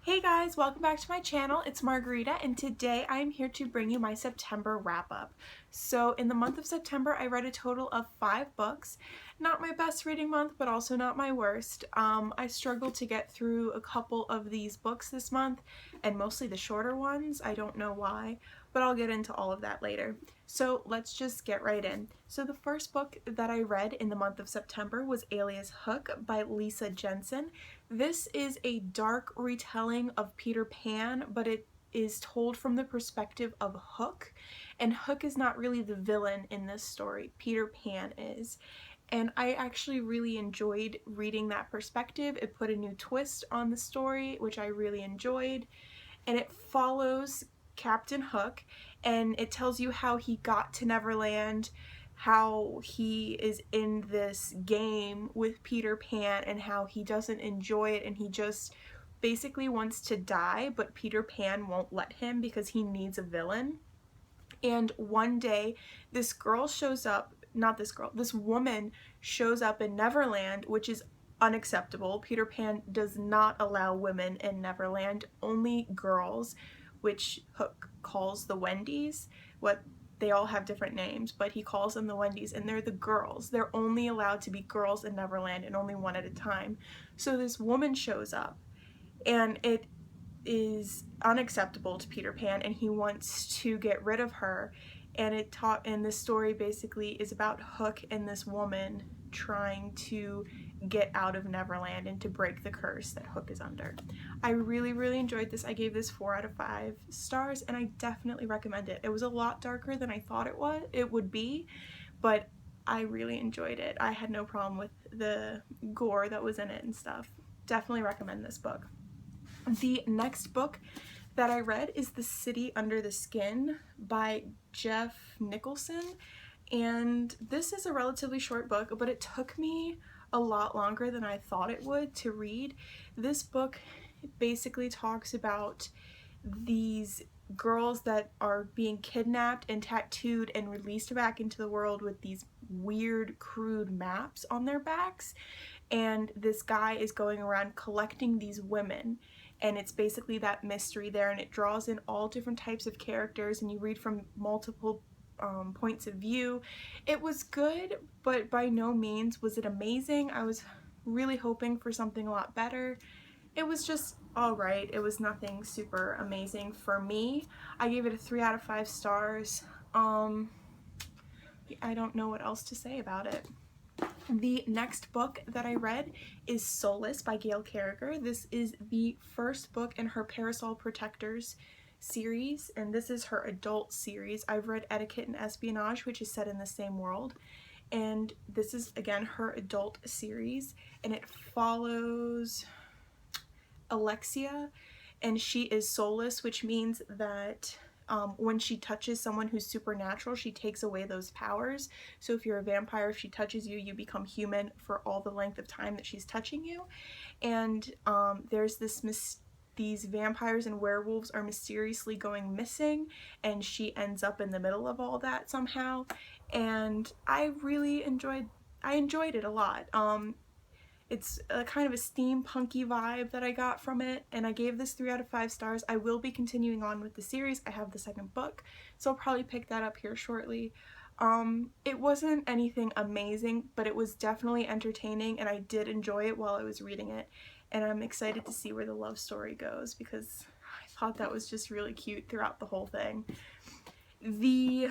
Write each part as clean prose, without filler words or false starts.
Hey guys, welcome back to my channel. It's Margarita and today I am here to bring you my September wrap up. So in the month of September I read a total of 5 books. Not my best reading month, but also not my worst. I struggled to get through a couple of these books this month, and mostly the shorter ones. I don't know why, but I'll get into all of that later. So let's just get right in. So the first book that I read in the month of September was Alias Hook by Lisa Jensen. This is a dark retelling of Peter Pan, but it is told from the perspective of Hook, and Hook is not really the villain in this story. Peter Pan is. And I actually really enjoyed reading that perspective. It put a new twist on the story, which I really enjoyed. And it follows Captain Hook, and it tells you how he got to Neverland, how he is in this game with Peter Pan, and how he doesn't enjoy it, and he just basically wants to die, but Peter Pan won't let him because he needs a villain. And one day this girl shows up, not this girl, this woman shows up in Neverland, which is unacceptable. Peter Pan does not allow women in Neverland, only girls, which Hook calls the Wendies. What they all have different names, but he calls them the Wendies, and they're the girls. They're only allowed to be girls in Neverland, and only one at a time. So this woman shows up, and it is unacceptable to Peter Pan, and he wants to get rid of her. And this story basically is about Hook and this woman trying to get out of Neverland and to break the curse that Hook is under. I really enjoyed this. I gave this 4 out of 5 stars, and I definitely recommend it. It was a lot darker than I thought it would be, but I really enjoyed it. I had no problem with the gore that was in it and stuff. Definitely recommend this book. The next book that I read is The City Under the Skin by Jeff Nicholson, and this is a relatively short book, but it took me a lot longer than I thought it would to read. This book basically talks about these girls that are being kidnapped and tattooed and released back into the world with these weird, crude maps on their backs, and this guy is going around collecting these women. And it's basically that mystery there, and it draws in all different types of characters, and you read from multiple points of view. It was good, but by no means was it amazing. I was really hoping for something a lot better. It was just alright. It was nothing super amazing for me. I gave it a 3 out of 5 stars. I don't know what else to say about it. The next book that I read is Soulless by Gail Carriger. This is the first book in her Parasol Protectors series, and this is her adult series. I've read Etiquette and Espionage, which is set in the same world, and this is again her adult series, and it follows Alexia, and she is soulless, which means that when she touches someone who's supernatural, she takes away those powers. So if you're a vampire, if she touches you, you become human for all the length of time that she's touching you. And there's these vampires and werewolves are mysteriously going missing, and she ends up in the middle of all that somehow. And I really enjoyed it a lot. It's a kind of a steampunky vibe that I got from it, and I gave this 3 out of 5 stars. I will be continuing on with the series. I have the second book, so I'll probably pick that up here shortly. It wasn't anything amazing, but it was definitely entertaining, and I did enjoy it while I was reading it, and I'm excited to see where the love story goes because I thought that was just really cute throughout the whole thing. The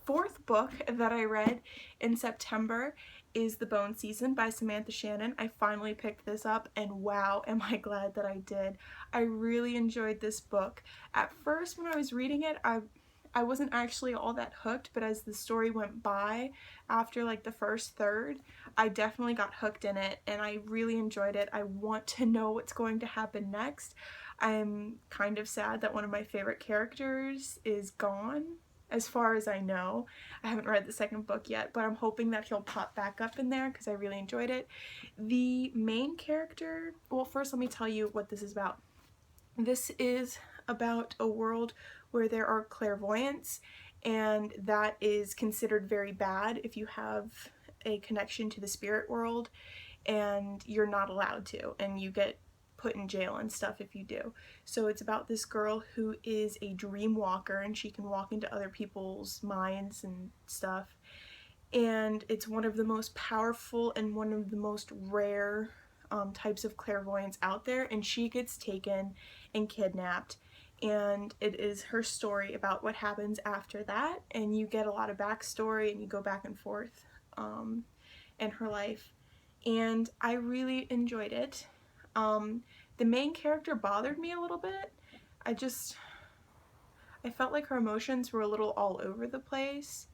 fourth book that I read in September is The Bone Season by Samantha Shannon. I finally picked this up, and wow, am I glad that I did. I really enjoyed this book. At first when I was reading it, I wasn't actually all that hooked, but as the story went by, after like the first third, I definitely got hooked in it, and I really enjoyed it. I want to know what's going to happen next. I'm kind of sad that one of my favorite characters is gone, as far as I know. I haven't read the second book yet, but I'm hoping that he'll pop back up in there because I really enjoyed it. The main character, well, first let me tell you what this is about. This is about a world where there are clairvoyants, and that is considered very bad if you have a connection to the spirit world, and you're not allowed to, and you get put in jail and stuff if you do. So it's about this girl who is a dream walker, and she can walk into other people's minds and stuff. And it's one of the most powerful and one of the most rare types of clairvoyance out there, and she gets taken and kidnapped. And it is her story about what happens after that, and you get a lot of backstory and you go back and forth in her life. And I really enjoyed it. The main character bothered me a little bit. I felt like her emotions were a little all over the place,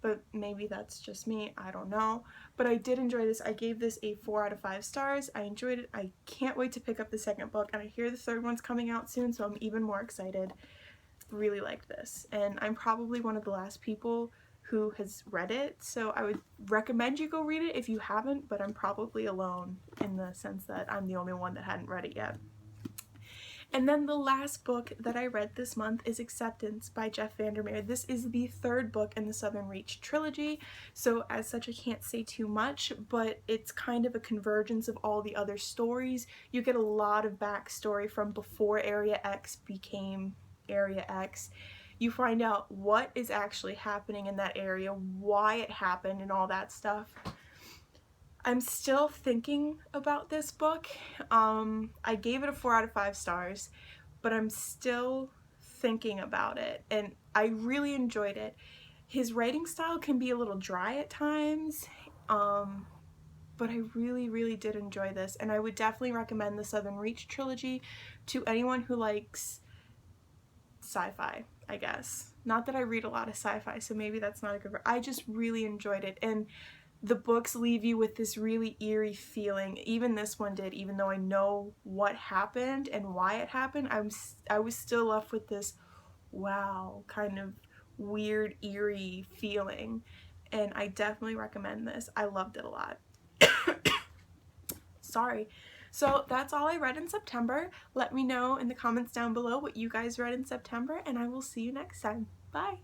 but maybe that's just me, I don't know. But I did enjoy this. I gave this a 4 out of 5 stars. I enjoyed it. I can't wait to pick up the second book, and I hear the third one's coming out soon, so I'm even more excited. Really liked this, and I'm probably one of the last people who has read it, so I would recommend you go read it if you haven't, but I'm probably alone in the sense that I'm the only one that hadn't read it yet. And then the last book that I read this month is Acceptance by Jeff Vandermeer. This is the third book in the Southern Reach trilogy, so as such I can't say too much, but it's kind of a convergence of all the other stories. You get a lot of backstory from before Area X became Area X. You find out what is actually happening in that area, why it happened, and all that stuff. I'm still thinking about this book. I gave it a 4 out of 5 stars, but I'm still thinking about it, and I really enjoyed it. His writing style can be a little dry at times, but I really did enjoy this, and I would definitely recommend the Southern Reach trilogy to anyone who likes sci-fi, I guess. Not that I read a lot of sci-fi, so maybe that's not a good word. I just really enjoyed it, and the books leave you with this really eerie feeling. Even this one did, even though I know what happened and why it happened, I was still left with this wow kind of weird eerie feeling, and I definitely recommend this. I loved it a lot. Sorry. So that's all I read in September. Let me know in the comments down below what you guys read in September, and I will see you next time. Bye!